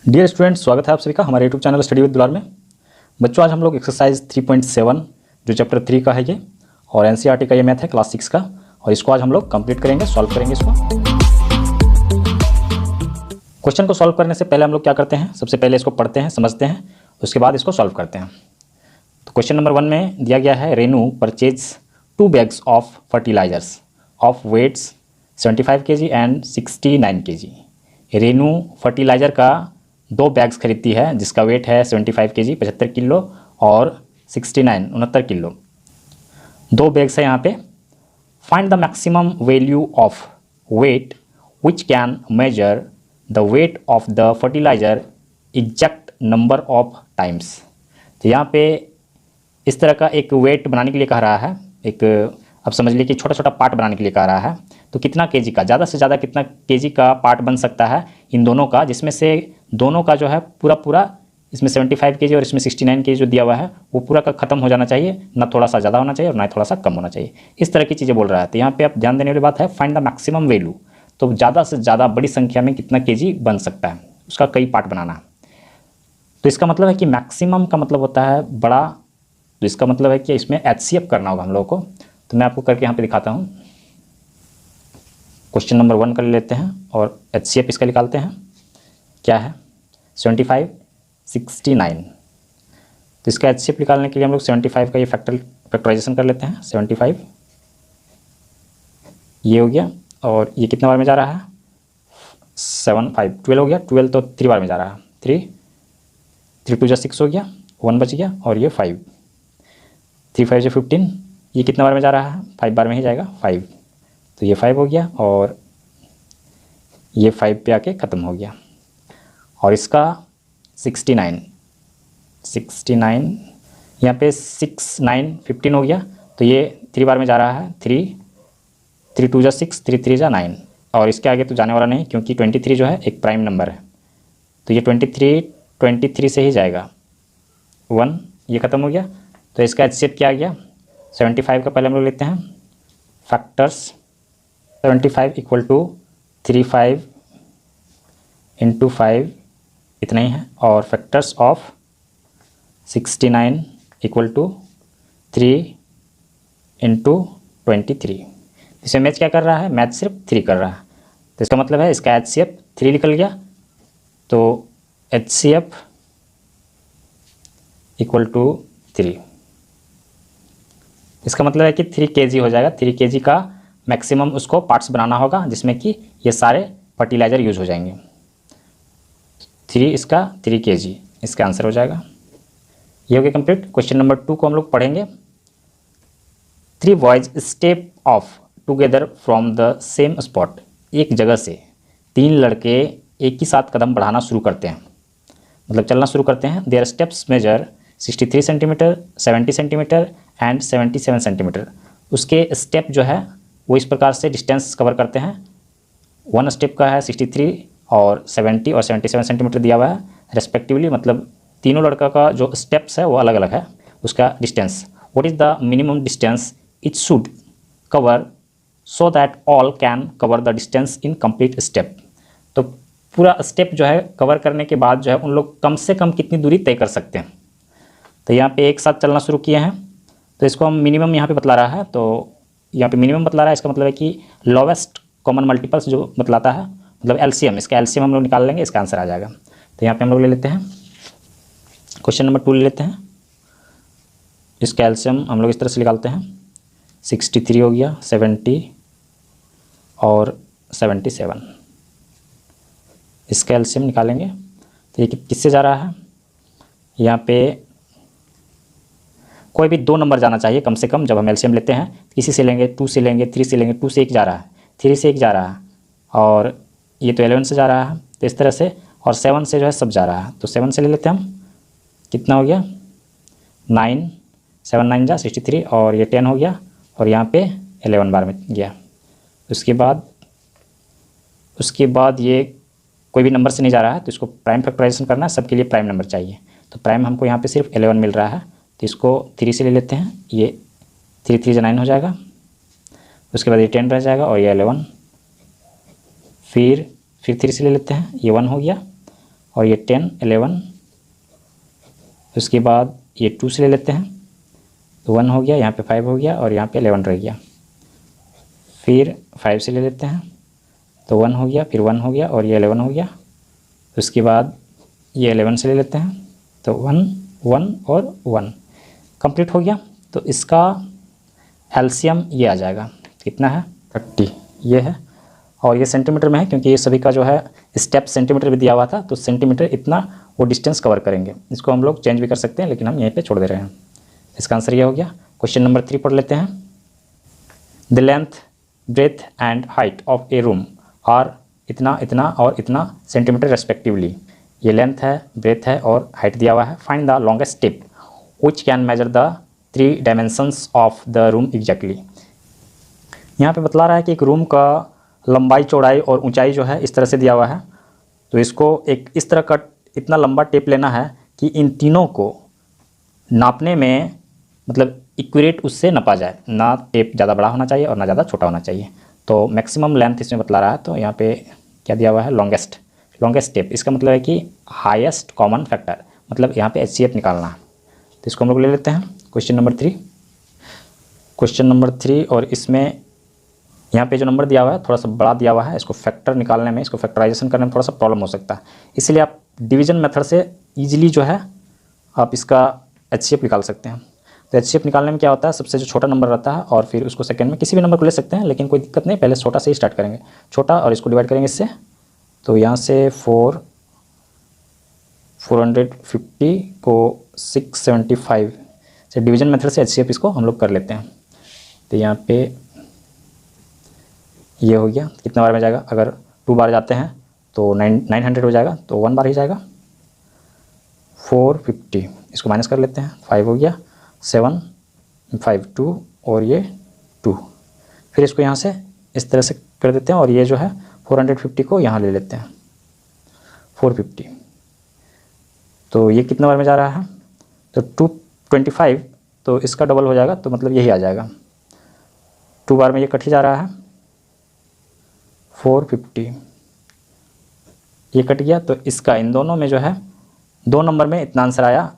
Dear students, स्वागत है आप सभी का हमारे यूट्यूब चैनल स्टडी विद दुलार में। बच्चों, आज हम लोग एक्सरसाइज 3.7 जो चैप्टर 3 का है ये और एनसीईआरटी का ये मैथ है क्लास 6 का, और इसको आज हम लोग कंप्लीट करेंगे, सॉल्व करेंगे इसको। क्वेश्चन को सॉल्व करने से पहले हम लोग क्या करते हैं, सबसे पहले इसको पढ़ते हैं, समझते हैं, उसके बाद इसको सॉल्व करते हैं। तो क्वेश्चन नंबर 1 में दिया गया है, Renu purchase 2 bags of fertilisers of weights 75 kg and 69 kg। Renu fertiliser का 2 बैग्स खरीदती है जिसका वेट है 75 kg 75 किलो और 69 किलो। 2 बैग्स है यहाँ पे। Find the maximum value of weight which can measure the weight of the fertiliser exact number of times. तो यहाँ पे इस तरह का एक वेट बनाने के लिए कह रहा है, एक अब समझ लीजिए कि छोटा छोटा पार्ट बनाने के लिए कह रहा है। तो कितना केजी का, ज़्यादा से ज़्यादा कितना केजी का पार्ट बन सकता है इन दोनों का, जिसमें से दोनों का जो है पूरा इसमें 75 kg और इसमें 69 kg जो दिया हुआ है वो पूरा का ख़त्म हो जाना चाहिए, ना थोड़ा सा ज़्यादा होना चाहिए और ना थोड़ा सा कम होना चाहिए। इस तरह की चीज़ें बोल रहा है। तो यहाँ पे आप ध्यान देने वाली बात है, फाइंड द मैक्सिमम वैल्यू। तो ज़्यादा से ज़्यादा बड़ी संख्या में कितना केजी बन सकता है, उसका कई पार्ट बनाना है। तो इसका मतलब है कि मैक्सिमम का मतलब होता है बड़ा, तो इसका मतलब है कि इसमें HCF करना होगा हम लोगों को। तो मैं आपको करके यहाँ पे दिखाता हूँ। क्वेश्चन नंबर 1 कर लेते हैं और HCF इसका निकालते हैं। क्या है 75 69। तो इसका HCF निकालने के लिए हम लोग 75 का ये फैक्टराइजेशन कर लेते हैं। 75 ये हो गया और ये कितना बार में जा रहा है 7 5 12 हो गया। 12 तो 3 बार में जा रहा है। 3 2 6 हो गया, 1 बच गया और ये 5 3 5 15। ये कितना बार में जा रहा है 5 बार में ही जाएगा 5। तो ये 5 हो गया और ये 5 पे आके ख़त्म हो गया। और इसका 69 यहाँ पे 6 9 15 हो गया। तो ये 3 बार में जा रहा है। 3 2 6 3 3 9 और इसके आगे तो जाने वाला नहीं क्योंकि 23 जो है एक प्राइम नंबर है। तो ये 23 से ही जाएगा 1, ये ख़त्म हो गया। तो इसका HCF क्या आ गया 75 का पहले हम लोग लेते हैं फैक्टर्स। 75 इक्वल टू 35 इंटू 5 इतना ही है, और factors of 69 equal to 3 into 23। इसे मैच क्या कर रहा है, मैच सिर्फ 3 कर रहा है। तो इसका मतलब है इसका HCF 3 निकल गया। तो HCF इक्वल टू 3, इसका मतलब है कि 3 kg हो जाएगा। 3 kg का मैक्सिमम उसको पार्ट्स बनाना होगा जिसमें कि ये सारे फर्टिलाइज़र यूज हो जाएंगे। 3 kg इसका आंसर हो जाएगा। ये हो गया कंप्लीट। क्वेश्चन नंबर 2 को हम लोग पढ़ेंगे। 3 boys step of together from the same spot. एक जगह से 3 लड़के एक ही साथ कदम बढ़ाना शुरू करते हैं, मतलब चलना शुरू करते हैं। Their steps measure 63 centimetre 70 centimetre and 77 centimetre. उसके स्टेप जो है वो इस प्रकार से डिस्टेंस कवर करते हैं। 1 स्टेप का है 63 और 70 और 77 सेंटीमीटर दिया हुआ है रेस्पेक्टिवली, मतलब तीनों लड़का का जो स्टेप्स है वो अलग अलग है उसका distance. What is the minimum distance it should cover so that all can cover the distance in complete step. तो पूरा स्टेप जो है कवर करने के बाद जो है उन लोग कम से कम कितनी दूरी तय कर सकते हैं। तो यहाँ पे एक साथ चलना शुरू किए हैं, तो इसको हम मिनिमम यहाँ पे बतला रहा है। तो यहाँ पे मिनिमम बतला रहा है, इसका मतलब है कि लोवेस्ट कॉमन मल्टीपल्स जो बतलाता है, मतलब LCM, इसका LCM हम लोग निकाल लेंगे, इसका आंसर आ जाएगा। तो यहाँ पे हम लोग ले लेते हैं क्वेश्चन नंबर 2 ले लेते हैं। इसका LCM हम लोग इस तरह से निकालते हैं। 63 हो गया, 70 और 77, इसका LCM निकालेंगे। तो ये किससे जा रहा है, यहाँ पे कोई भी 2 नंबर जाना चाहिए कम से कम जब हम LCM लेते हैं। किसी से लेंगे 2 से लेंगे 3 से लेंगे, 2 से 1 जा रहा है, 3 से 1 जा रहा है, और ये तो 11 से जा रहा है। तो इस तरह से, और 7 से जो है सब जा रहा है। तो 7 से ले लेते हैं हम। कितना हो गया 9 7 9 जा 63 और ये 10 हो गया और यहाँ पे 11 बार में गया। उसके बाद ये कोई भी नंबर से नहीं जा रहा है, तो इसको प्राइम फैक्टराइजेशन करना है, सबके लिए प्राइम नंबर चाहिए। तो प्राइम हमको यहाँ पे सिर्फ 11 मिल रहा है, तो इसको 3 से ले लेते हैं। ये 3 3 9 हो जाएगा। उसके बाद ये 10 रह जाएगा और ये 11। फिर 3 से ले लेते हैं, ये 1 हो गया और ये 10 11, उसके बाद ये 2 से ले लेते हैं तो 1 हो गया, यहाँ पे 5 हो गया और यहाँ पे 11 रह गया। फिर 5 से ले लेते हैं तो 1 हो गया, फिर 1 हो गया और ये 11 हो गया। उसके बाद ये 11 से ले लेते हैं तो 1 1 और 1 कंप्लीट हो गया। तो इसका एलसीएम ये आ जाएगा, कितना है 30, ये है। और ये सेंटीमीटर में है क्योंकि ये सभी का जो है स्टेप सेंटीमीटर भी दिया हुआ था, तो सेंटीमीटर इतना वो डिस्टेंस कवर करेंगे। इसको हम लोग चेंज भी कर सकते हैं लेकिन हम यहीं पे छोड़ दे रहे हैं। इसका आंसर ये हो गया। क्वेश्चन नंबर 3 पढ़ लेते हैं। The length breadth and height of a room are इतना इतना और इतना सेंटीमीटर रेस्पेक्टिवली। ये लेंथ है, ब्रेथ है और हाइट दिया हुआ है। Find the longest step which can measure the 3 dimensions of the room exactly. यहाँ पे बतला रहा है कि एक रूम का लंबाई चौड़ाई और ऊंचाई जो है इस तरह से दिया हुआ है। तो इसको एक इस तरह का इतना लंबा टेप लेना है कि इन तीनों को नापने में मतलब इक्यूरेट उससे नापा जाए, ना टेप ज़्यादा बड़ा होना चाहिए और ना ज़्यादा छोटा होना चाहिए। तो मैक्सिमम लेंथ इसमें बतला रहा है। तो यहाँ पे क्या दिया हुआ है, लॉन्गेस्ट टेप। इसका मतलब है कि हाईएस्ट कॉमन फैक्टर, मतलब यहाँ पे एचसीएफ निकालना है। तो इसको हम लोग ले लेते हैं क्वेश्चन नंबर 3। और इसमें यहाँ पे जो नंबर दिया हुआ है थोड़ा सा बड़ा दिया हुआ है। इसको फैक्टर निकालने में, इसको फैक्टराइजेशन करने में थोड़ा सा प्रॉब्लम हो सकता है, इसलिए आप डिवीजन मेथड से ईजिली जो है आप इसका एचसीएफ निकाल सकते हैं। तो एचसीएफ निकालने में क्या होता है, सबसे जो छोटा नंबर रहता है और फिर उसको सेकंड में किसी भी नंबर को ले सकते हैं, लेकिन कोई दिक्कत नहीं, पहले छोटा से ही स्टार्ट करेंगे, छोटा, और इसको डिवाइड करेंगे इससे। तो यहाँ से 450 को 675 से डिवीजन मेथड से एचसीएफ इसको हम लोग कर लेते हैं। तो यहाँ पे ये हो गया, कितना बार में जाएगा, अगर 2 बार जाते हैं तो 900 हो जाएगा, तो 1 बार ही जाएगा। 450 इसको माइनस कर लेते हैं, 5 हो गया, 7 5 2 और ये 2। फिर इसको यहाँ से इस तरह से कर देते हैं और ये जो है 450 को यहाँ ले लेते हैं 450। तो ये कितना बार में जा रहा है, तो 225, तो इसका डबल हो जाएगा, तो मतलब यही आ जाएगा। 2 बार में ये कट ही जा रहा है 450, ये कट गया। तो इसका इन दोनों में जो है 2 नंबर में इतना आंसर आया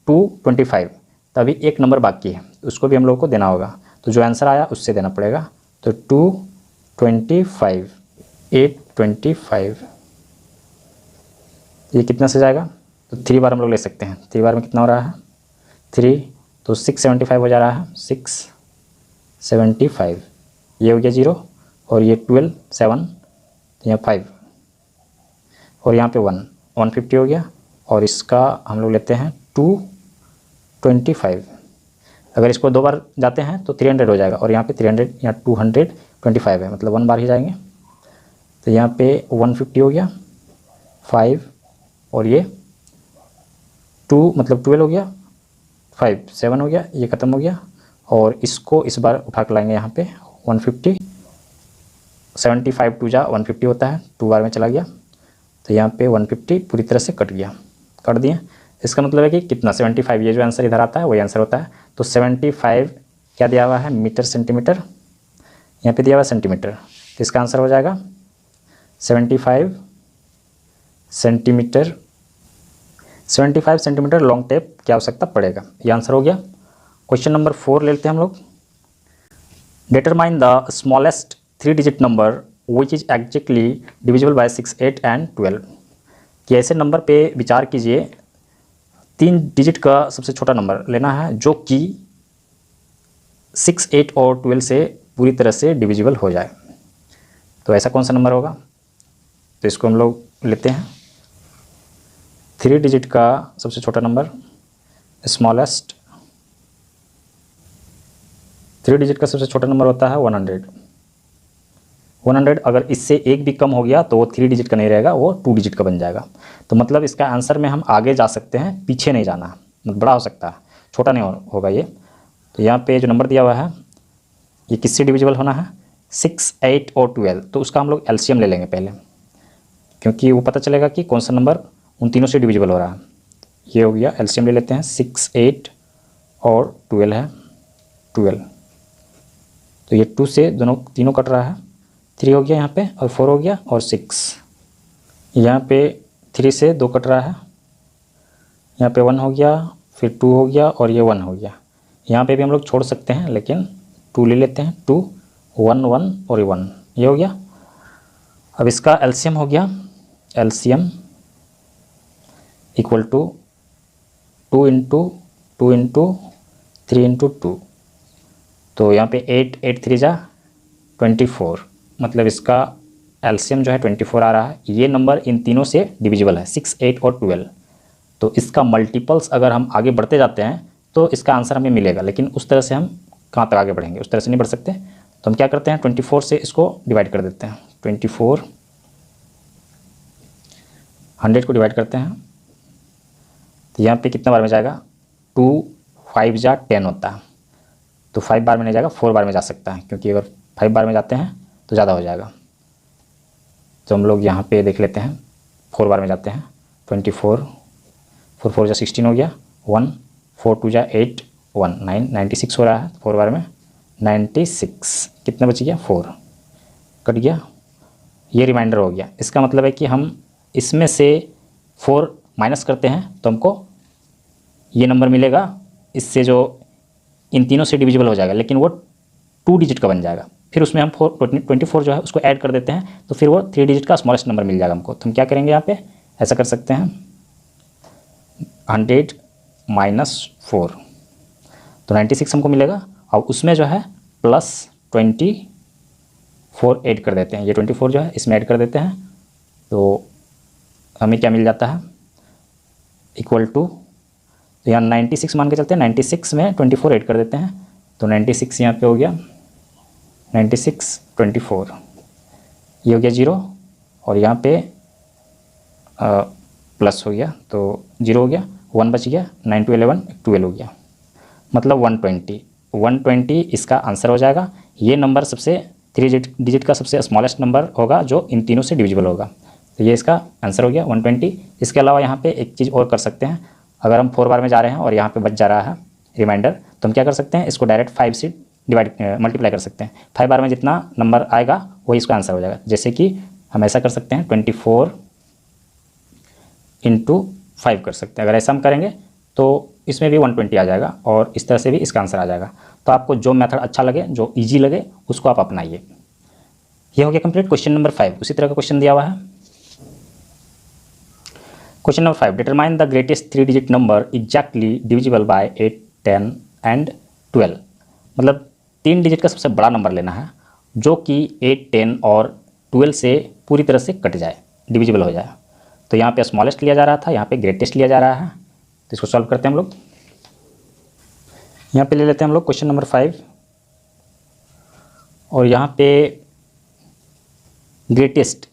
225। तभी एक नंबर बाकी है, उसको भी हम लोग को देना होगा। तो जो आंसर आया उससे देना पड़ेगा। तो 225 825 ये कितना से जाएगा, तो 3 बार हम लोग ले सकते हैं। 3 बार में कितना हो रहा है 3, तो 675 हो जा रहा है, 675। ये हो गया 0 और ये 12 7, तो यहाँ 5 और यहाँ पे 1 150 हो गया। और इसका हम लोग लेते हैं 225। अगर इसको 2 बार जाते हैं तो 300 हो जाएगा, और यहाँ पे 300 यहाँ 225 है, मतलब 1 बार ही जाएंगे। तो यहाँ पे 150 हो गया, 5 और ये 2 मतलब 12 हो गया, 5 7 हो गया, ये ख़त्म हो गया। और इसको इस बार उठा कर लाएंगे यहाँ पे 150, 75 2 जा 150 होता है, 2 बार में चला गया। तो यहाँ पे 150 पूरी तरह से कट गया, कर दिए। इसका मतलब है कि कितना 75, ये जो आंसर इधर आता है वही आंसर होता है। तो 75 क्या दिया हुआ है, मीटर सेंटीमीटर, यहाँ पे दिया हुआ है सेंटीमीटर। तो इसका आंसर हो जाएगा 75 सेंटीमीटर। 75 सेंटीमीटर लॉन्ग टेप की आवश्यकता पड़ेगा, ये आंसर हो गया। क्वेश्चन नंबर 4 ले लेते हैं हम लोग। Determine the smallest 3 digit number which is exactly divisible by 6 8 and 12। कि ऐसे नंबर पे विचार कीजिए, 3 डिजिट का सबसे छोटा नंबर लेना है जो कि 6 8 और 12 से पूरी तरह से डिविजिबल हो जाए। तो ऐसा कौन सा नंबर होगा, तो इसको हम लोग लेते हैं 3 डिजिट का सबसे छोटा नंबर, स्मॉलेस्ट 3 डिजिट का सबसे छोटा नंबर होता है 100। अगर इससे एक भी कम हो गया तो वो 3 डिजिट का नहीं रहेगा, वो 2 डिजिट का बन जाएगा। तो मतलब इसका आंसर में हम आगे जा सकते हैं, पीछे नहीं जाना, मतलब बड़ा हो सकता है, छोटा नहीं होगा ये। तो यहाँ पे जो नंबर दिया हुआ है ये किससे डिविजिबल होना है, 6 8 और 12। तो उसका हम लोग एलसीएम ले लेंगे पहले, क्योंकि वो पता चलेगा कि कौन सा नंबर उन तीनों से डिविजिबल हो रहा है। ये हो गया, एलसीएम ले लेते हैं, 6 8 और 12 है 12। तो ये 2 से तीनों कट रहा है, 3 हो गया यहाँ पे और 4 हो गया और 6। यहाँ पे 3 से 2 कट रहा है, यहाँ पे 1 हो गया, फिर 2 हो गया और ये 1 हो गया। यहाँ पे भी हम लोग छोड़ सकते हैं लेकिन 2 ले लेते हैं, 2 1 1 और 1, ये हो गया। अब इसका एलसीएम हो गया, LCM equal to 2 into 2 into 3 into 2, तो यहाँ पे 8 8 3 जा 24, मतलब इसका एलसीएम जो है 24 आ रहा है। ये नंबर इन तीनों से डिविजिबल है, 6 8 और 12। तो इसका मल्टीपल्स अगर हम आगे बढ़ते जाते हैं तो इसका आंसर हमें मिलेगा, लेकिन उस तरह से हम कहाँ तक आगे बढ़ेंगे, उस तरह से नहीं बढ़ सकते। तो हम क्या करते हैं, 24 से इसको डिवाइड कर देते हैं, 24 100 को डिवाइड करते हैं, तो यहाँ पे कितना बार में जाएगा, 2 5 जा 10 होता है, तो 5 बार में नहीं जाएगा, 4 बार में जा सकता है, क्योंकि अगर 5 बार में जाते हैं तो ज़्यादा हो जाएगा। तो हम लोग यहाँ पे देख लेते हैं, 4 बार में जाते हैं, 24 4 4 जा 16 हो गया, 1 4 2 जा 8 1 9 96 हो रहा है 4 बार में, 96 कितना बच गया, 4 कट गया, ये रिमाइंडर हो गया। इसका मतलब है कि हम इसमें से 4 माइनस करते हैं तो हमको ये नंबर मिलेगा, इससे जो इन तीनों से डिविजिबल हो जाएगा, लेकिन वो 2 डिजिट का बन जाएगा। फिर उसमें हम 24 जो है उसको ऐड कर देते हैं, तो फिर वो 3 डिजिट का स्मॉलेस्ट नंबर मिल जाएगा हमको। तो हम क्या करेंगे, यहाँ पे ऐसा कर सकते हैं, 100 माइनस 4, तो 96 हमको मिलेगा, और उसमें जो है प्लस 24 ऐड कर देते हैं, ये 24 जो है इसमें ऐड कर देते हैं, तो हमें क्या मिल जाता है, इक्वल टू, तो यहाँ 96 मान के चलते हैं, 96 में 24 ऐड कर देते हैं, तो 96 यहाँ पे हो गया, 96 24, ये हो गया 0, और यहाँ पे प्लस हो गया, तो 0 हो गया, 1 बच गया, 9 2 11 12 हो गया, मतलब 120 इसका आंसर हो जाएगा। ये नंबर सबसे 3 डिजिट का सबसे स्मॉलेस्ट नंबर होगा जो इन तीनों से डिविजिबल होगा, तो ये इसका आंसर हो गया 120। इसके अलावा यहाँ पे एक चीज़ और कर सकते हैं, अगर हम 4 बार में जा रहे हैं और यहाँ पे बच जा रहा है रिमाइंडर, तो हम क्या कर सकते हैं, इसको डायरेक्ट 5 से मल्टीप्लाई कर सकते हैं। 5 बार में जितना नंबर आएगा वही इसका आंसर हो जाएगा। जैसे कि हम ऐसा कर सकते हैं, 24 इंटू 5 कर सकते हैं। अगर ऐसा हम करेंगे तो इसमें भी 120 आ जाएगा, और इस तरह से भी इसका आंसर आ जाएगा। तो आपको जो मेथड अच्छा लगे, जो ईजी लगे, उसको आप अपनाइए। ये हो गया कंप्लीट क्वेश्चन नंबर 5। उसी तरह का क्वेश्चन दिया हुआ है, question number 5, determine the greatest 3 digit number exactly divisible by 8 10 and 12। मतलब 3 डिजिट का सबसे बड़ा नंबर लेना है जो कि 8 10 और 12 से पूरी तरह से कट जाए, डिविजिबल हो जाए। तो यहाँ पे स्मॉलेस्ट लिया जा रहा था, यहाँ पे ग्रेटेस्ट लिया जा रहा है, तो इसको सॉल्व करते हैं हम लोग। यहाँ पे ले लेते हैं हम लोग क्वेश्चन नंबर 5, और यहाँ पे the greatest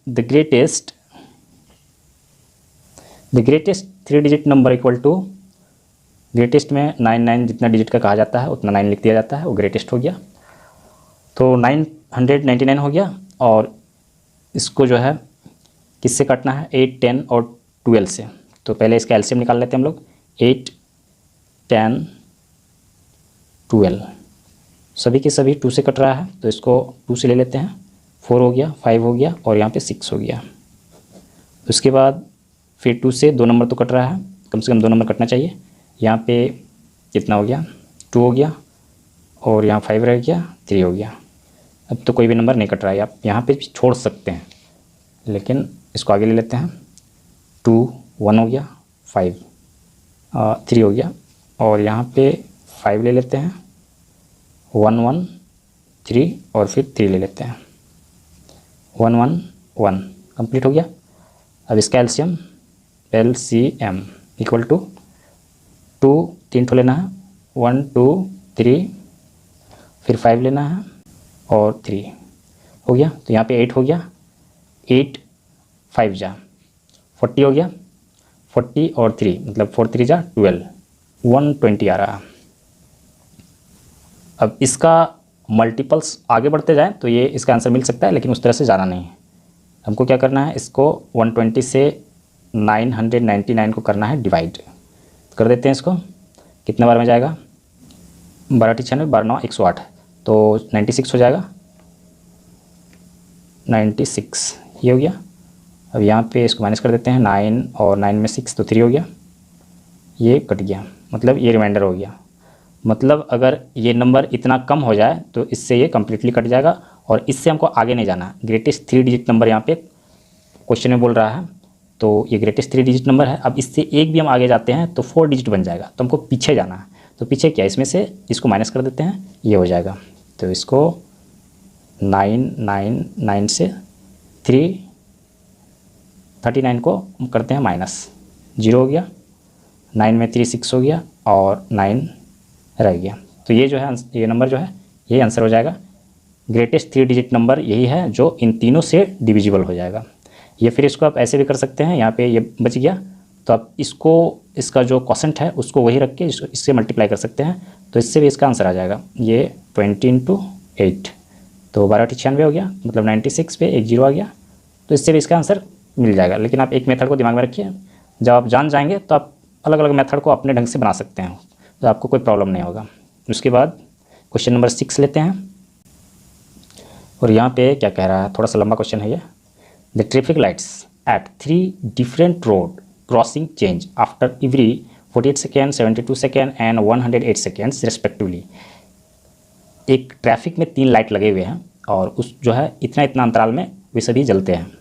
3 digit number equal to, greatest में 9 जितना डिजिट का कहा जाता है उतना 9 लिख दिया जाता है, वो ग्रेटेस्ट हो गया। तो 999 हो गया, और इसको जो है किससे काटना है, 8 10 और 12 से। तो पहले इसका एलसीएम निकाल लेते हैं हम लोग, 8 10 12, सभी के सभी 2 से कट रहा है, तो इसको 2 से ले लेते हैं, 4 हो गया, 5 हो गया, और यहाँ पे 6 हो गया। उसके बाद फिर 2 से 2 नंबर तो कट रहा है, कम से कम 2 नंबर कटना चाहिए। यहाँ पे कितना हो गया, 2 हो गया, और यहाँ 5 रह गया, 3 हो गया। अब तो कोई भी नंबर नहीं कट रहा है, आप यहाँ पे भी छोड़ सकते हैं, लेकिन इसको आगे ले लेते हैं। 2 1 हो गया, 5 3 हो गया, और यहाँ पे 5 ले लेते हैं, 1 1 3, और फिर 3 ले लेते हैं, 1 1 1, कंप्लीट हो गया। अब इसका एलसीएम इक्वल टू 2 3 ठो लेना है, 1 2 3, फिर 5 लेना है, और 3 हो गया। तो यहाँ पे 8 हो गया, 8 5 जा 40 हो गया, 40 और 3 मतलब 4 3 जा 12, 120 आ रहा है। अब इसका मल्टीपल्स आगे बढ़ते जाएं तो ये इसका आंसर मिल सकता है, लेकिन उस तरह से ज़्यादा नहीं है। हमको क्या करना है, इसको 120 से 999 को करना है डिवाइड, कर देते हैं इसको। कितने बार में जाएगा, 12 96 12 9 108, तो 96 हो जाएगा, 96 ये हो गया। अब यहाँ पे इसको माइनस कर देते हैं, 9 और 9 में 6 तो 3 हो गया, ये कट गया, मतलब ये रिमाइंडर हो गया। मतलब अगर ये नंबर इतना कम हो जाए तो इससे ये कम्प्लीटली कट जाएगा और इससे हमको आगे नहीं जाना। ग्रेटेस्ट 3 डिजिट नंबर यहाँ पे क्वेश्चन में बोल रहा है, तो ये ग्रेटेस्ट 3 डिजिट नंबर है। अब इससे एक भी हम आगे जाते हैं तो 4 डिजिट बन जाएगा, तो हमको पीछे जाना है। तो पीछे क्या, इसमें से इसको माइनस कर देते हैं, ये हो जाएगा। तो इसको 9 से 39 को करते हैं माइनस, 0 हो गया, 9 में 3 6 हो गया और 9 रह गया। तो ये जो है ये नंबर जो है ये आंसर हो जाएगा। ग्रेटेस्ट 3 डिजिट नंबर यही है जो इन तीनों से डिविजिबल हो जाएगा। ये फिर इसको आप ऐसे भी कर सकते हैं, यहाँ पे ये बच गया तो आप इसको इसका जो क्वोशेंट है उसको वही रख के इससे मल्टीप्लाई कर सकते हैं, तो इससे भी इसका आंसर आ जाएगा। ये 20 × 8 तो 12 × 96 हो गया, मतलब 96 पे एक 0 आ गया, तो इससे भी इसका आंसर मिल जाएगा। लेकिन आप एक मेथड को दिमाग में रखिए, जब आप जान जाएंगे तो आप अलग अलग मेथड को अपने ढंग से बना सकते हैं, तो आपको कोई प्रॉब्लम नहीं होगा। उसके बाद क्वेश्चन नंबर 6 लेते हैं, और यहाँ पे क्या कह रहा है, थोड़ा सा लंबा क्वेश्चन है ये। The traffic lights at 3 different road crossing change after every 48 second, 72 second and 108 seconds respectively. एक ट्रैफिक में 3 लाइट लगे हुए हैं और उस जो है इतना इतना अंतराल में वे सभी जलते हैं।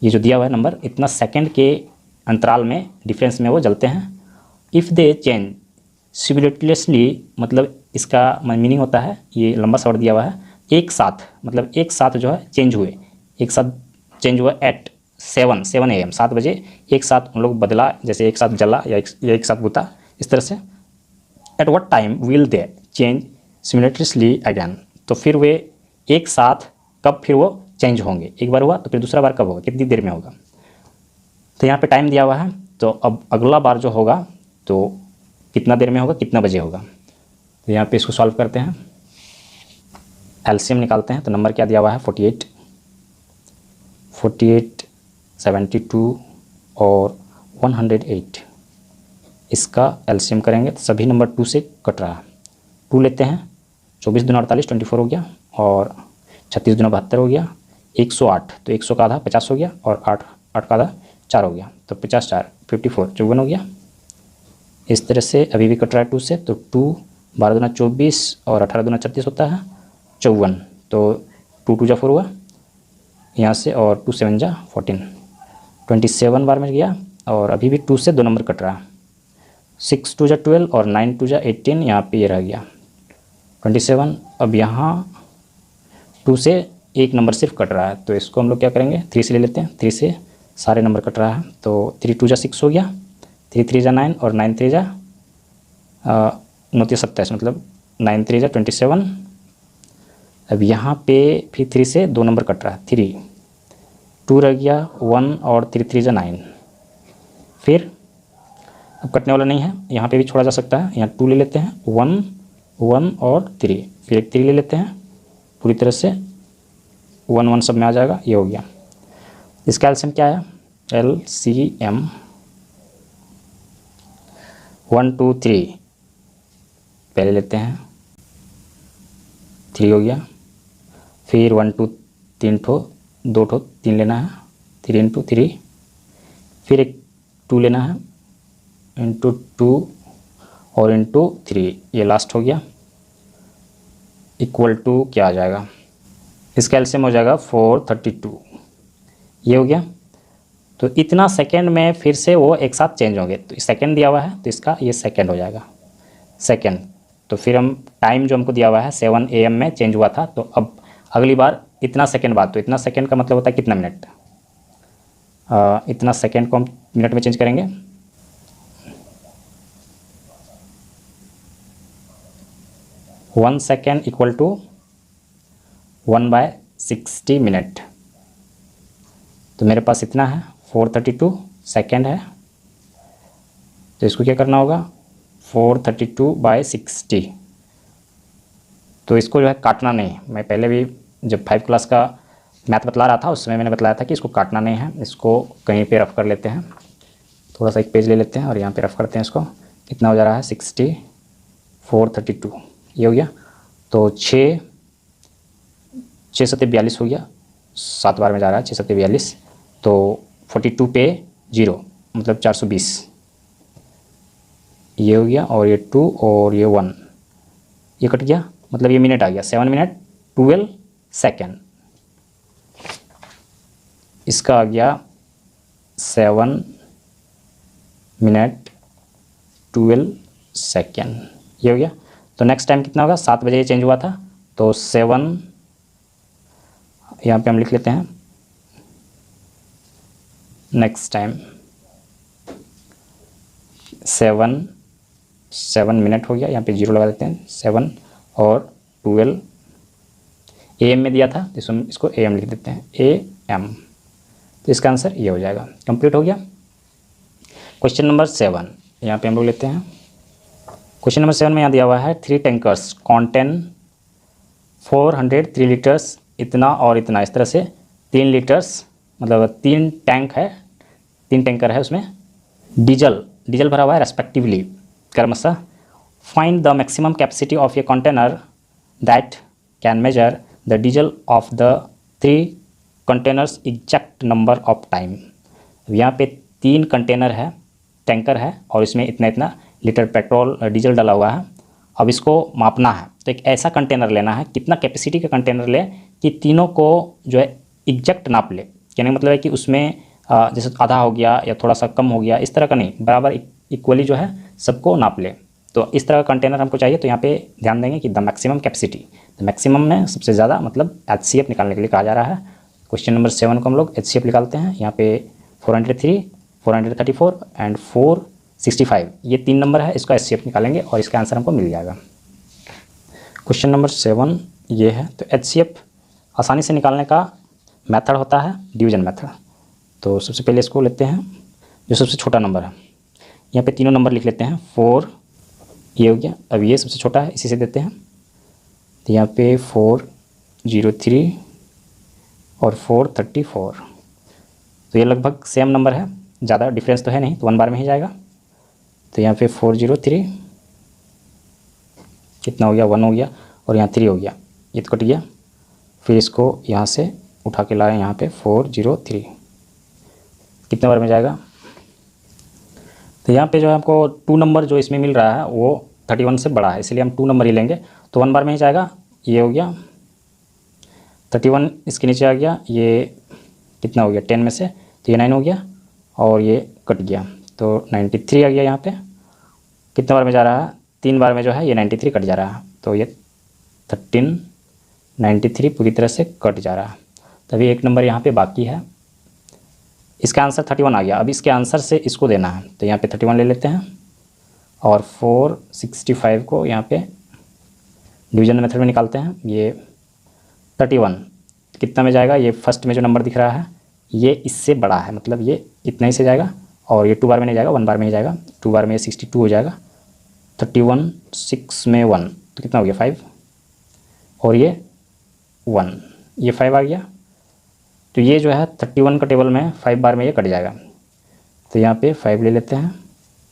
ये जो दिया हुआ है नंबर, इतना सेकंड के अंतराल में डिफरेंस में वो जलते हैं। इफ़ दे चेंज सिमुलेटेनियसली, मतलब इसका मीनिंग होता है, ये लंबा सा वर्ड दिया हुआ है, एक साथ, मतलब एक साथ जो है चेंज हुए, एक साथ चेंज हुआ एट 7 AM 7 बजे एक साथ उन लोग बदला, जैसे एक साथ जला या एक साथ बुता, इस तरह से। At what time will they change simultaneously again, तो फिर वे एक साथ कब फिर वो चेंज होंगे, एक बार हुआ तो फिर दूसरा बार कब होगा, कितनी देर में होगा। तो यहाँ पे टाइम दिया हुआ है, तो अब अगला बार जो होगा तो कितना देर में होगा, कितना बजे होगा। तो यहाँ पे इसको सॉल्व करते हैं, एलसीएम निकालते हैं। तो नंबर क्या दिया हुआ है, 48, 72 और 108। इसका एलसीएम करेंगे तो सभी नंबर 2 से कट रहा है। 2 लेते हैं, 24 दूना 48 24 हो गया, और 36 दूना 72 हो गया, 108 तो 100 का आधा 50 हो गया, और 8 का आधा 4 हो गया, तो 50 4 54 54 हो गया। इस तरह से अभी भी कट रहा है 2 से, तो 2 12 दूना 24 और 18 दूना 36 होता है 54, तो 2 2 जा 4 हुआ यहाँ से, और 2 7 जा 14, 27 बार में गया, और अभी भी 2 से 2 नंबर कट रहा है। 6 2 जा 12 और 9 2 जा 18, यहाँ पे ये रह गया 27। अब यहाँ 2 से एक नंबर सिर्फ कट रहा है, तो इसको हम लोग क्या करेंगे, 3 से ले लेते हैं। 3 से सारे नंबर कट रहा है, तो 3 2 जा 6 हो गया, 3 3 जा 9 और 9 3 जा 9 27, मतलब 9 3 जा 27। अब यहाँ पे फिर 3 से 2 नंबर कट रहा है, 3 2 रह गया 1 और 3 3 जा 9। फिर अब कटने वाला नहीं है, यहाँ पे भी छोड़ा जा सकता है। यहाँ 2 ले लेते हैं, 1 1 और 3, फिर एक 3 ले लेते हैं, पूरी तरह से 1 1 सब में आ जाएगा, ये हो गया। इसका एलसीएम क्या है, LCM 1 2 3 पहले लेते हैं, 3 हो गया, फिर 1 2 3 ठो 2 ठो 3 लेना है, 3 × 3, फिर एक 2 लेना है, × 2 और × 3, ये लास्ट हो गया, इक्वल टू क्या आ जाएगा, इसका एलसीएम हो जाएगा 432, ये हो गया। तो इतना सेकंड में फिर से वो एक साथ चेंज होंगे, तो सेकंड दिया हुआ है तो इसका ये सेकंड हो जाएगा, सेकंड। तो फिर हम टाइम जो हमको दिया हुआ है 7 AM में चेंज हुआ था, तो अब अगली बार इतना सेकंड बाद, तो इतना सेकंड का मतलब होता है कितना मिनट, इतना सेकंड को हम मिनट में चेंज करेंगे। One second equal to 1/60 minute, तो मेरे पास इतना है 432 सेकेंड है। तो इसको क्या करना होगा, 432/60। तो इसको जो है काटना नहीं, मैं पहले भी जब 5 क्लास का मैथ बतला रहा था उस समय मैंने बतलाया था कि इसको काटना नहीं है, इसको कहीं पे रफ कर लेते हैं, थोड़ा सा एक पेज ले लेते हैं और यहाँ पे रफ करते हैं इसको। कितना हो जा रहा है 60, 432, ये हो गया। तो 6 7 42 हो गया, 7 बार में जा रहा है 6 7 42, तो 42 पे 0 मतलब 420, ये हो गया, और ये 2 और ये 1, ये कट गया, मतलब ये मिनट आ गया 7 मिनट 12 सेकेंड। इसका आ गया 7 मिनट 12 सेकेंड, ये हो गया। तो नेक्स्ट टाइम कितना होगा, 7 बजे ये चेंज हुआ था, तो 7 यहाँ पे हम लिख लेते हैं नेक्स्ट टाइम 7 मिनट हो गया, यहाँ पे 0 लगा देते हैं, 7 और 12 AM में दिया था, तो इसको AM लिख देते हैं, AM। तो इसका आंसर ये हो जाएगा। कंप्लीट हो गया। क्वेश्चन नंबर 7 यहाँ पे हम लोग लेते हैं। क्वेश्चन नंबर 7 में यहाँ दिया हुआ है 3 टैंकर्स कॉन्टेन 403 लीटर्स, इतना और इतना, इस तरह से 3 लीटर्स, मतलब 3 टैंक है, 3 टैंकर है, उसमें डीजल भरा हुआ है रेस्पेक्टिवली क्रमशः। Find the maximum capacity of a container that can measure the diesel of the 3 containers exact number of time. यहाँ पे 3 कंटेनर है, टैंकर है, और इसमें इतना इतना लीटर पेट्रोल डीजल डाला हुआ है। अब इसको मापना है, तो एक ऐसा कंटेनर लेना है, कितना कैपेसिटी का कंटेनर ले कि तीनों को जो है एग्जैक्ट नाप ले। कहने का मतलब है कि उसमें जैसे आधा हो गया या थोड़ा सा कम हो गया, इस तरह का नहीं, बराबर इक्वली जो है सबको नाप ले। तो इस तरह का कंटेनर हमको चाहिए। तो यहाँ पे ध्यान देंगे कि the maximum capacity, the maximum में सबसे ज़्यादा, मतलब HCF निकालने के लिए कहा जा रहा है। क्वेश्चन नंबर 7 को हम लोग HCF निकालते हैं। यहाँ पे 403, 434 एंड 465, ये 3 नंबर है, इसका HCF निकालेंगे और इसका आंसर हमको मिल जाएगा। क्वेश्चन नंबर 7 ये है। तो HCF आसानी से निकालने का मेथड होता है डिवीजन मेथड। तो सबसे पहले इसको लेते हैं जो सबसे छोटा नंबर है, यहाँ पे तीनों नंबर लिख लेते हैं। 4 ये हो गया, अब ये सबसे छोटा है, इसी से देते हैं। तो यहाँ पे 403 और 434, तो ये लगभग सेम नंबर है, ज़्यादा डिफरेंस तो है नहीं, तो 1 बार में ही जाएगा। तो यहाँ पे 403 कितना हो गया, 1 हो गया, और यहाँ 3 हो गया, ये तो कट गया। फिर इसको यहाँ से उठा के लाए, यहाँ पे 403 कितने बार में जाएगा। तो यहाँ पे जो है आपको 2 नंबर जो इसमें मिल रहा है वो 31 से बड़ा है, इसलिए हम 2 नंबर ही लेंगे। तो 1 बार में ही जाएगा, ये हो गया 31, इसके नीचे आ गया, ये कितना हो गया 10 में से, तो ये 9 हो गया, और ये कट गया, तो 93 आ गया। यहाँ पे कितने बार में जा रहा है, 3 बार में जो है ये 93 कट जा रहा है, तो ये 13 93 पूरी तरह से कट जा रहा है। तभी एक नंबर यहाँ पे बाकी है, इसका आंसर 31 आ गया। अब इसके आंसर से इसको देना है, तो यहाँ पे 31 ले लेते हैं, और 465 को यहाँ पे डिवीजन मेथड में निकालते हैं। ये 31 कितना में जाएगा, ये फर्स्ट में जो नंबर दिख रहा है ये इससे बड़ा है, मतलब ये इतना ही से जाएगा, और ये 2 बार में नहीं जाएगा, 1 बार में ही जाएगा। 2 बार में 62 हो जाएगा, 31 6 में 1, तो कितना हो गया 5, और ये 1, ये 5 आ गया। तो ये जो है 31 का टेबल में 5 बार में ये कट जाएगा, तो यहाँ पे 5 ले लेते हैं,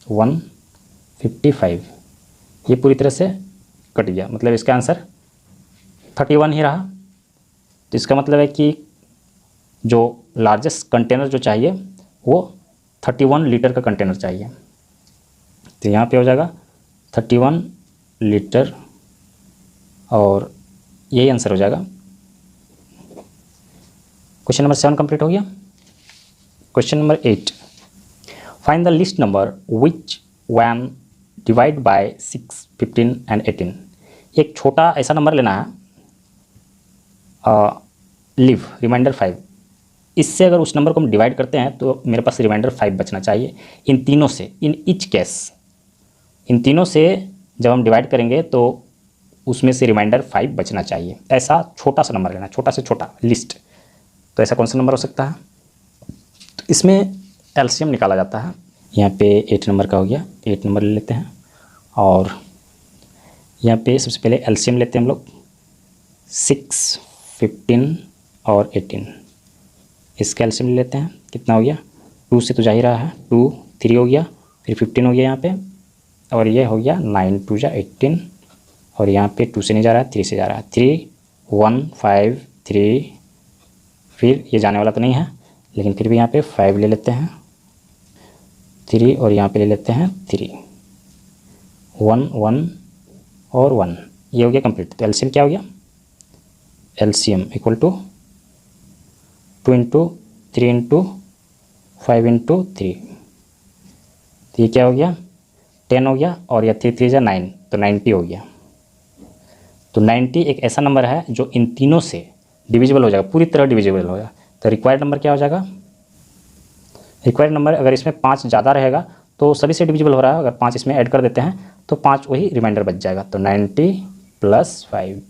155, ये पूरी तरह से कट गया, मतलब इसका आंसर 31 ही रहा। तो इसका मतलब है कि जो लार्जेस्ट कंटेनर जो चाहिए वो 31 लीटर का कंटेनर चाहिए। तो यहाँ पे हो जाएगा 31 लीटर, और यही आंसर हो जाएगा। क्वेश्चन नंबर 7 कंप्लीट हो गया। Question number 8, find the list number which when divide by 6, 15 and 18। एक छोटा ऐसा नंबर लेना है, लिव रिमाइंडर 5, इससे अगर उस नंबर को हम डिवाइड करते हैं तो मेरे पास रिमाइंडर 5 बचना चाहिए। इन तीनों से, इन ईच केस, इन तीनों से जब हम डिवाइड करेंगे तो उसमें से रिमाइंडर 5 बचना चाहिए। ऐसा छोटा सा नंबर लेना, छोटा से छोटा लिस्ट। तो ऐसा कौन सा नंबर हो सकता है, तो इसमें एलसीएम निकाला जाता है। यहाँ पे 8 नंबर का हो गया, 8 नंबर ले लेते हैं, और यहाँ पे सबसे पहले एलसीएम लेते हैं हम लोग, 6, 15 और 18, इसका एलसीएम ले लेते हैं। कितना हो गया, 2 से तो जा ही रहा है, 2, 3 हो गया, फिर 15 हो गया यहाँ पे, और ये हो गया 9, 2 जा 18, और यहाँ पे 2 से नहीं जा रहा है, 3 से जा रहा है, 3, 1, 5, 3, फिर ये जाने वाला तो नहीं है, लेकिन फिर भी यहाँ पे 5 ले लेते हैं, 3 और यहाँ पे ले लेते हैं 3, 1 1 और 1, ये हो गया कंप्लीट। तो एलसीएम क्या हो गया, LCM equal to 2 into 3 into 5 into 3, तो ये क्या हो गया 10 हो गया, और यह 3 3 9, तो 90 हो गया। तो 90 एक ऐसा नंबर है जो इन तीनों से डिविजिबल हो जाएगा, पूरी तरह डिविजिबल हो जाएगा। तो रिक्वायर्ड नंबर क्या हो जाएगा, रिक्वायर्ड नंबर अगर इसमें 5 ज़्यादा रहेगा तो सभी से डिविजिबल हो रहा है, अगर 5 इसमें ऐड कर देते हैं तो 5 वही रिमाइंडर बच जाएगा। तो 90 + 5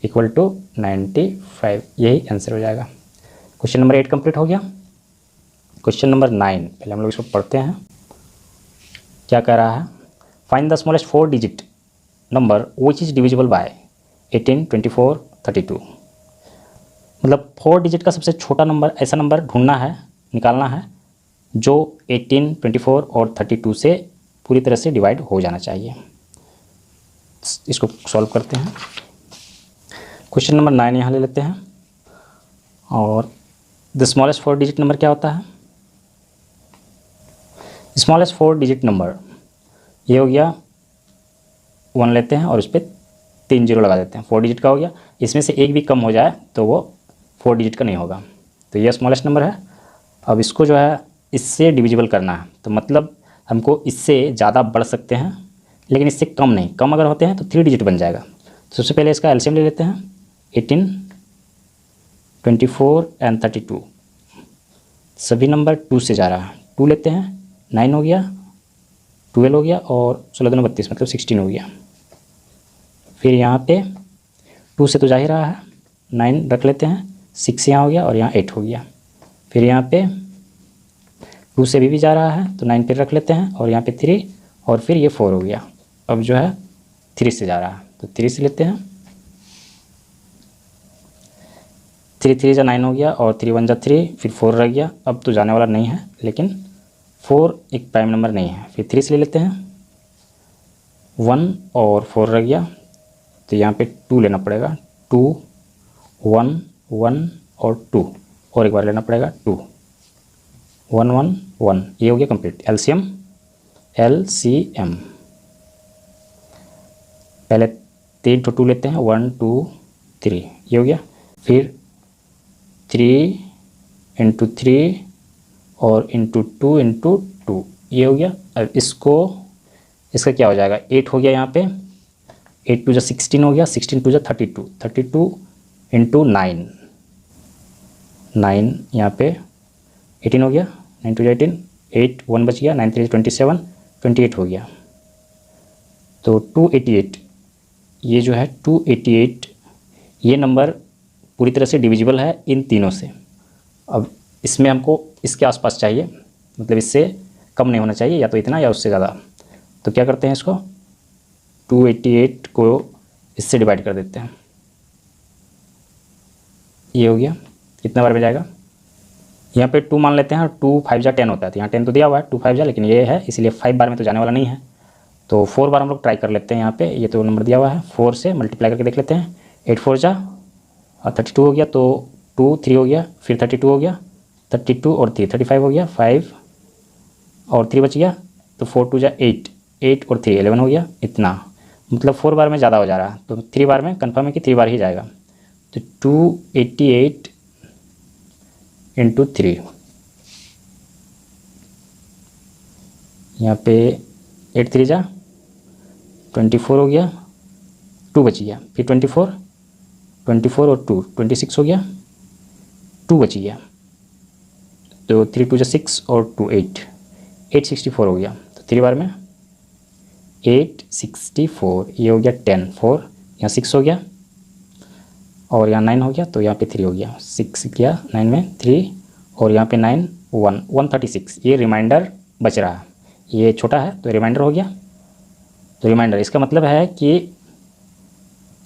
इक्वल टू 95, यही आंसर हो जाएगा। क्वेश्चन नंबर 8 कंप्लीट हो गया। क्वेश्चन नंबर 9, पहले हम लोग इसको पढ़ते हैं। क्या कह रहा है, find the smallest 4 digit number which is divisible by 18 24 32। मतलब 4 डिजिट का सबसे छोटा नंबर, ऐसा नंबर ढूंढना है, निकालना है जो 18 24 और 32 से पूरी तरह से डिवाइड हो जाना चाहिए। इसको सॉल्व करते हैं। क्वेश्चन नंबर 9 यहाँ ले लेते हैं, और द स्मॉलेस्ट 4 डिजिट नंबर क्या होता है, स्मॉलेस्ट 4 डिजिट नंबर ये हो गया 1 लेते हैं और उस पर 3 जीरो लगा देते हैं, 4 डिजिट का हो गया। इसमें से एक भी कम हो जाए तो वो 4 डिजिट का नहीं होगा, तो ये स्मॉलेस्ट नंबर है। अब इसको जो है इससे डिविजिबल करना है, तो मतलब हमको इससे ज़्यादा बढ़ सकते हैं लेकिन इससे कम नहीं, कम अगर होते हैं तो 3 डिजिट बन जाएगा। तो सबसे पहले इसका एलसीएम ले लेते हैं, 18 24 एंड 32, सभी नंबर 2 से जा रहा है, 2 लेते हैं, 9 हो गया, 12 हो गया और 16 दूनी 32 मतलब 16 हो गया। फिर यहाँ पे 2 से तो जा ही रहा है, 9 रख लेते हैं, 6 यहाँ हो गया और यहाँ 8 हो गया। फिर यहाँ पे 2 से भी जा रहा है तो 9 पे रख लेते हैं और यहाँ पे 3 और फिर ये 4 हो गया। अब जो है 3 से जा रहा है तो 3 से लेते हैं, 3 3 9 हो गया और 3 1 3, फिर 4 रह गया। अब तो जाने वाला नहीं है लेकिन 4 एक प्राइम नंबर नहीं है, फिर 3 से ले लेते हैं, 1 और 4 रह गया, तो यहाँ पे 2 लेना पड़ेगा, 2 1 1 और 2 और एक बार लेना पड़ेगा 2 1 1 1, ये हो गया कंप्लीट। एलसीएम पहले 3 तो 2 लेते हैं, 1 2 3, ये हो गया। फिर 3 इंटू 3 और इंटू 2 इंटू 2, ये हो गया। अब इसका क्या हो जाएगा, 8 हो गया यहाँ पे, 8 2 16 हो गया, 16 2 32, 32 इंटू 9 यहाँ पे 18 हो गया, 9 2 18, 8 1 बच गया, 9 3 27, 28 हो गया। तो 288, ये जो है 288, ये नंबर पूरी तरह से डिविजिबल है इन तीनों से। अब इसमें हमको इसके आसपास चाहिए, मतलब इससे कम नहीं होना चाहिए, या तो इतना या उससे ज़्यादा। तो क्या करते हैं, इसको 288 को इससे डिवाइड कर देते हैं, ये हो गया। कितना बार में जाएगा, यहाँ पे 2 मान लेते हैं, 2 5 जा 10 होता है, तो यहाँ 10 तो दिया हुआ है 2 5 जा, लेकिन ये है इसलिए 5 बार में तो जाने वाला नहीं है। तो 4 बार हम लोग ट्राई कर लेते हैं, यहाँ पे ये तो नंबर दिया हुआ है, 4 से मल्टीप्लाई करके देख लेते हैं, 8 4 जा और 32 हो गया, तो 2 3 हो गया, फिर 32 हो गया, 32 और 3 35 हो गया, 5 और 3 बच गया, तो 4 2 जा 8, 8 और 3 11 हो गया। इतना मतलब 4 बार में ज़्यादा हो जा रहा है, तो 3 बार में कन्फर्म है कि 3 बार ही जाएगा। तो 288 इंटू 3, यहाँ पे 8 3 जा 24 हो गया, 2 बच गया, फिर 24 और 2 26 हो गया, 2 बच गया, तो 3 2 6 और 2 8 864 हो गया। तो 3 बार में 864, ये हो गया 10 4, यहाँ 6 हो गया और यहाँ 9 हो गया, तो यहाँ पे 3 हो गया, 6 गया 9 में 3 और यहाँ पे 9 1 136, ये रिमाइंडर बच रहा है, ये छोटा है तो रिमाइंडर हो गया। तो रिमाइंडर इसका मतलब है कि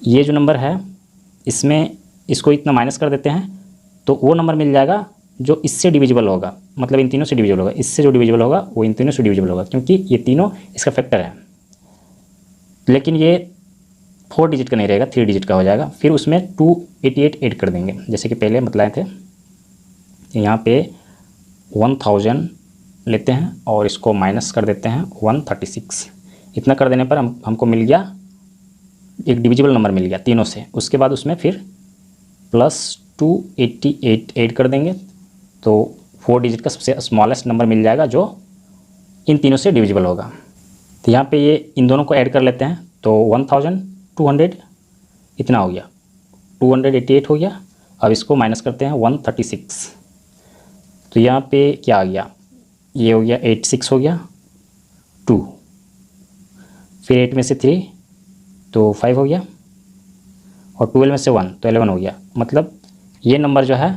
ये जो नंबर है इसमें इसको इतना माइनस कर देते हैं तो वो नंबर मिल जाएगा जो इससे डिविजिबल होगा, मतलब इन तीनों से डिविजिबल होगा, इससे जो डिविजिबल होगा वो इन तीनों से डिविजिबल होगा, क्योंकि ये तीनों इसका फैक्टर है। लेकिन ये 4 डिजिट का नहीं रहेगा, 3 डिजिट का हो जाएगा। फिर उसमें 288 ऐड कर देंगे, जैसे कि पहले बतलाए थे। यहाँ पे 1000 लेते हैं और इसको माइनस कर देते हैं 136। इतना कर देने पर हमको मिल गया एक डिविजिबल नंबर मिल गया तीनों से। उसके बाद उसमें फिर +288 ऐड कर देंगे तो 4 डिजिट का सबसे स्मॉलेस्ट नंबर मिल जाएगा जो इन तीनों से डिविजिबल होगा। तो यहाँ पे ये इन दोनों को ऐड कर लेते हैं तो 1200 इतना हो गया, 288 हो गया। अब इसको माइनस करते हैं 136, तो यहाँ पे क्या आ गया, ये हो गया 86 हो गया 2, फिर 8 में से 3 तो 5 हो गया और 12 में से 1 तो 11 हो गया। मतलब ये नंबर जो है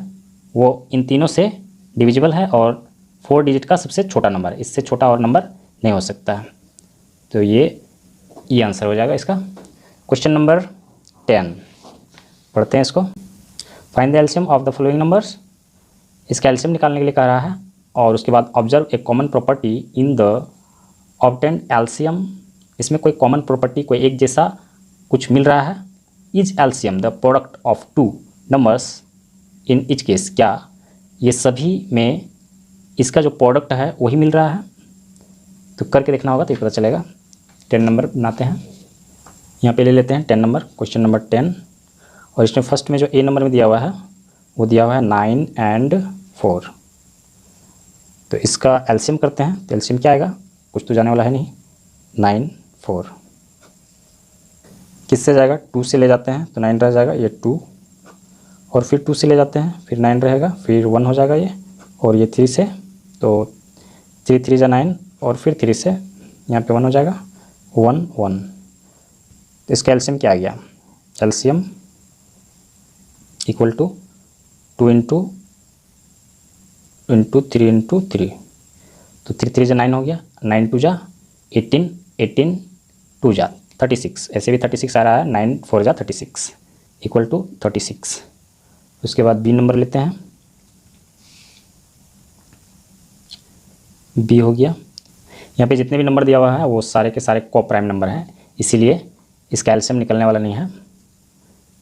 वो इन तीनों से डिविजिबल है और 4 डिजिट का सबसे छोटा नंबर है, इससे छोटा और नंबर नहीं हो सकता है। तो ये आंसर हो जाएगा इसका। क्वेश्चन नंबर 10 पढ़ते हैं इसको। Find the LCM of the following numbers. इसका एलसीएम निकालने के लिए कह रहा है और उसके बाद observe a common property in the obtained LCM. इसमें कोई कॉमन प्रॉपर्टी, कोई एक जैसा कुछ मिल रहा है। Is LCM the product of 2 numbers in each case. क्या ये सभी में इसका जो प्रोडक्ट है वही मिल रहा है? तो करके देखना होगा तो पता चलेगा। 10 नंबर बनाते हैं, यहाँ पे ले लेते हैं 10 नंबर, क्वेश्चन नंबर 10। और इसमें फर्स्ट में जो ए नंबर में दिया हुआ है वो दिया हुआ है 9 and 4। तो इसका एलसीएम करते हैं। तो एलसीएम क्या आएगा, कुछ तो जाने वाला है नहीं। 9 4 किससे जाएगा, 2 से ले जाते हैं तो 9 रह जाएगा ये 2, और फिर 2 से ले जाते हैं फिर 9 रहेगा, फिर 1 हो जाएगा ये, और ये 3 से तो 3 3 जा 9 और फिर 3 से यहाँ पे 1 हो जाएगा 1 1। तो इसका एलसीएम क्या आ गया, LCM equal to 2 into 3 into 3। तो 3 3 जा 9 हो गया, 9 2 जा 18, 18 2 जा 36। ऐसे भी 36 आ रहा है, 9 4 जा 36 इक्वल टू 36। उसके बाद बी नंबर लेते हैं, बी हो गया। यहाँ पे जितने भी नंबर दिया हुआ है वो सारे के सारे को प्राइम नंबर हैं, इसीलिए इसका एलसीएम निकलने वाला नहीं है।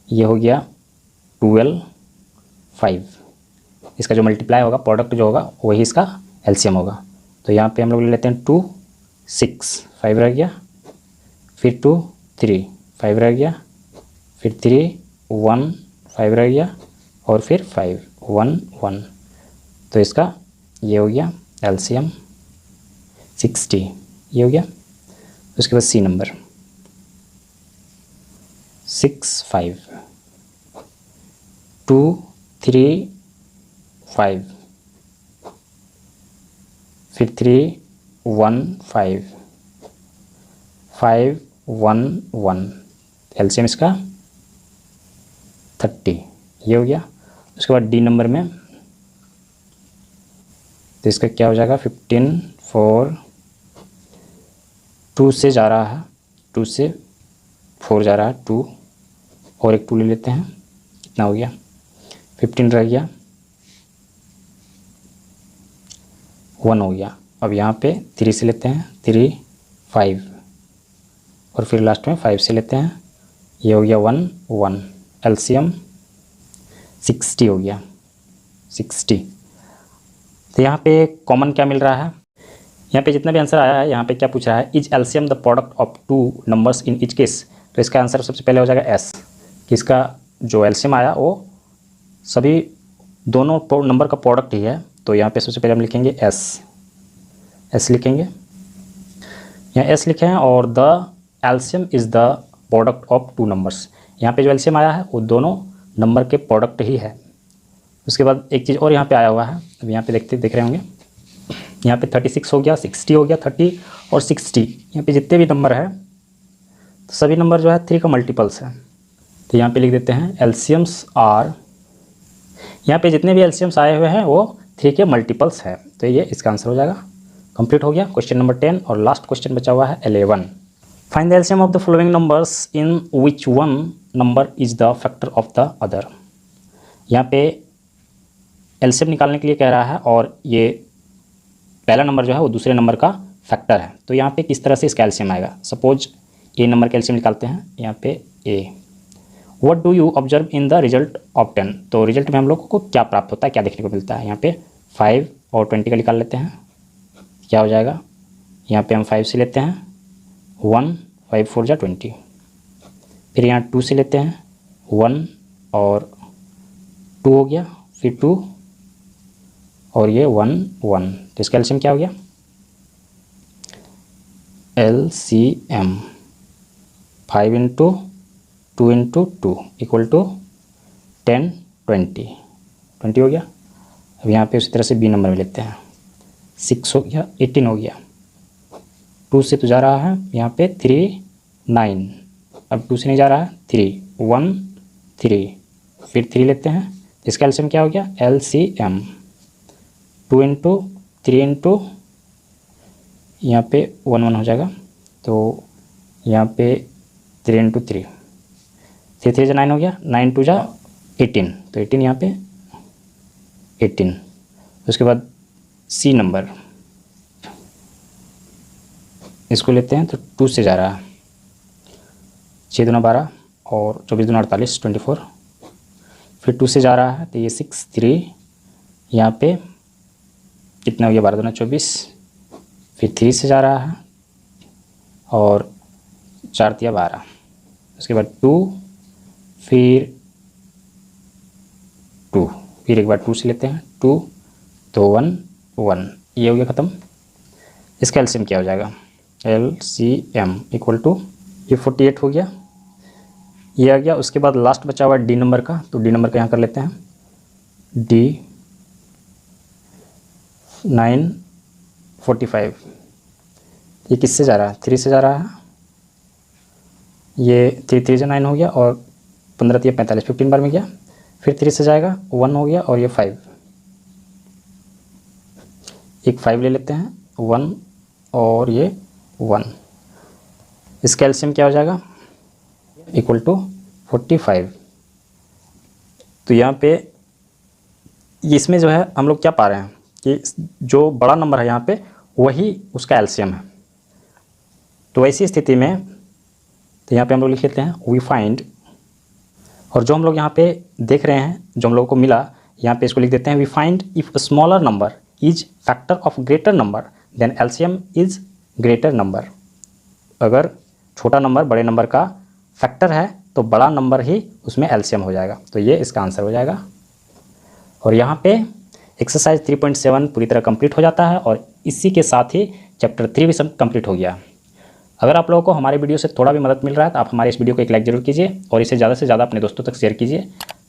ये हो गया 12 5, इसका जो मल्टीप्लाई होगा, प्रोडक्ट जो होगा वही इसका एलसीएम होगा। तो यहाँ पे हम लोग ले लेते हैं 2 6 5 रह गया, फिर 2 3 5 रह गया, फिर 3 1 5 रह गया, और फिर 5 1 1। तो इसका ये हो गया एलसीएम 60, ये हो गया। उसके बाद सी नंबर 6 5 2 3 5, फिर 3 1 5 5 1 1। एलसीएम इसका 30, ये हो गया। उसके बाद डी नंबर में तो इसका क्या हो जाएगा 15 4 2 से जा रहा है, 2 से 4 जा रहा है 2, और एक 2 ले लेते हैं, कितना हो गया 15 रह गया, 1 हो गया। अब यहाँ पे 3 से लेते हैं 3 5, और फिर लास्ट में 5 से लेते हैं, ये हो गया 1 1। एलसीएम 60 हो गया 60। तो यहाँ पे कॉमन क्या मिल रहा है, यहाँ पे जितना भी आंसर आया है यहाँ पे क्या पूछ रहा है, is LCM the product of 2 numbers in each case. तो इसका आंसर सबसे पहले हो जाएगा एस, कि इसका जो एलसीएम आया वो सभी दोनों नंबर का प्रोडक्ट ही है। तो यहाँ पे सबसे पहले हम लिखेंगे एस लिखेंगे, यहाँ एस लिखे हैं, और the LCM is the product of 2 numbers. यहाँ पे जो एलसीएम आया है वो दोनों नंबर के प्रोडक्ट ही है। उसके बाद एक चीज़ और यहाँ पे आया हुआ है, अब यहाँ पे देख रहे होंगे, यहाँ पे 36 हो गया, 60 हो गया, 30 और 60। यहाँ पे जितने भी नंबर है तो सभी नंबर जो है 3 का मल्टीपल्स है। तो यहाँ पे लिख देते हैं एलसीएम्स आर, यहाँ पे जितने भी एलसीएम्स आए हुए हैं वो 3 के मल्टीपल्स है। तो ये इसका आंसर हो जाएगा। कंप्लीट हो गया क्वेश्चन नंबर 10, और लास्ट क्वेश्चन बचा हुआ है 11। Find the LCM of the following numbers in which one number is the factor of the other. यहाँ पे एलसीएम निकालने के लिए कह रहा है, और ये पहला नंबर जो है वो दूसरे नंबर का फैक्टर है। तो यहाँ पे किस तरह से इसका एलसीएम आएगा, सपोज ए नंबर का एलसीएम निकालते हैं, यहाँ पे A, what do you observe in the result of 10। तो रिजल्ट में हम लोग को क्या प्राप्त होता है, क्या देखने को मिलता है। यहाँ पे 5 और 20 का निकाल लेते हैं, क्या हो जाएगा। यहाँ पे हम 5 से लेते हैं 1, 5 4 जा 20। फिर यहाँ 2 से लेते हैं 1 और 2 हो गया, फिर 2 और ये 1 1। तो इसका एलसीएम क्या हो गया, LCM 5 × 2 × 2 इक्वल टू 10 20 हो गया। अब यहाँ पे उसी तरह से बी नंबर में लेते हैं, 6 हो गया, 18 हो गया। 2 से तो जा रहा है यहाँ पे 3 9, अब 2 से नहीं जा रहा है 3 1 3, फिर 3 लेते हैं। इसका एलसीएम क्या हो गया, LCM 2 × 3 × यहाँ पे 1 1 हो जाएगा। तो यहाँ पे 3 × 3, 3 3 जा 9 हो गया, 9 2 जा 18, तो 18 यहाँ पे 18। उसके बाद सी नंबर इसको लेते हैं, तो 2 से जा रहा है 6 दूना 12 और 24 दूना 48 24। फिर 2 से जा रहा है तो ये 6 3, यहाँ पे कितना हो गया 12 दूना 24। फिर 3 से जा रहा है और 4 3 12। उसके बाद 2, फिर 2, फिर एक बार 2 से लेते हैं 2, तो 1 1, ये हो गया ख़त्म। इसका एलसीएम क्या हो जाएगा, LCM इक्वल टू ये 48 हो गया, ये आ गया। उसके बाद लास्ट बचा हुआ डी नंबर का, तो डी नंबर का यहाँ कर लेते हैं, D 9 45। ये किससे जा रहा है, 3 से जा रहा है, ये 3 3 से 9 हो गया और 15 3 45, 15 बार में गया। फिर 3 से जाएगा 1 हो गया और ये 5, एक 5 ले लेते हैं 1 और ये 1। इसका एलसीएम क्या हो जाएगा, इक्वल टू 45। तो यहाँ पे इसमें जो है हम लोग क्या पा रहे हैं कि जो बड़ा नंबर है यहाँ पे वही उसका एलसीएम है। तो ऐसी स्थिति में तो यहाँ पे हम लोग लिख लेते हैं वी फाइंड, और जो हम लोग यहाँ पे देख रहे हैं जो हम लोगों को मिला यहाँ पे इसको लिख देते हैं we find if smaller number is factor of greater number then LCM is greater number. अगर छोटा नंबर बड़े नंबर का फैक्टर है तो बड़ा नंबर ही उसमें एलसीएम हो जाएगा। तो ये इसका आंसर हो जाएगा। और यहाँ पे एक्सरसाइज 3.7 पूरी तरह कंप्लीट हो जाता है और इसी के साथ ही चैप्टर 3 भी सब कंप्लीट हो गया। अगर आप लोगों को हमारे वीडियो से थोड़ा भी मदद मिल रहा है तो आप हमारे इस वीडियो को एक लाइक ज़रूर कीजिए और इसे ज़्यादा से ज़्यादा अपने दोस्तों तक शेयर कीजिए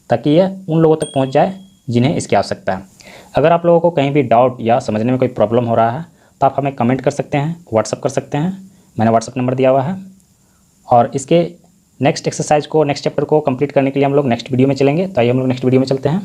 ताकि यह उन लोगों तक पहुंच जाए जिन्हें इसकी आवश्यकता है। अगर आप लोगों को कहीं भी डाउट या समझने में कोई प्रॉब्लम हो रहा है तो आप हमें कमेंट कर सकते हैं, व्हाट्सअप कर सकते हैं, मैंने व्हाट्सअप नंबर दिया हुआ है। और इसके नेक्स्ट एक्सरसाइज को, नेक्स्ट चैप्टर को कंप्लीट करने के लिए हम लोग नेक्स्ट वीडियो में चलेंगे। तो आइए हम लोग नेक्स्ट वीडियो में चलते हैं।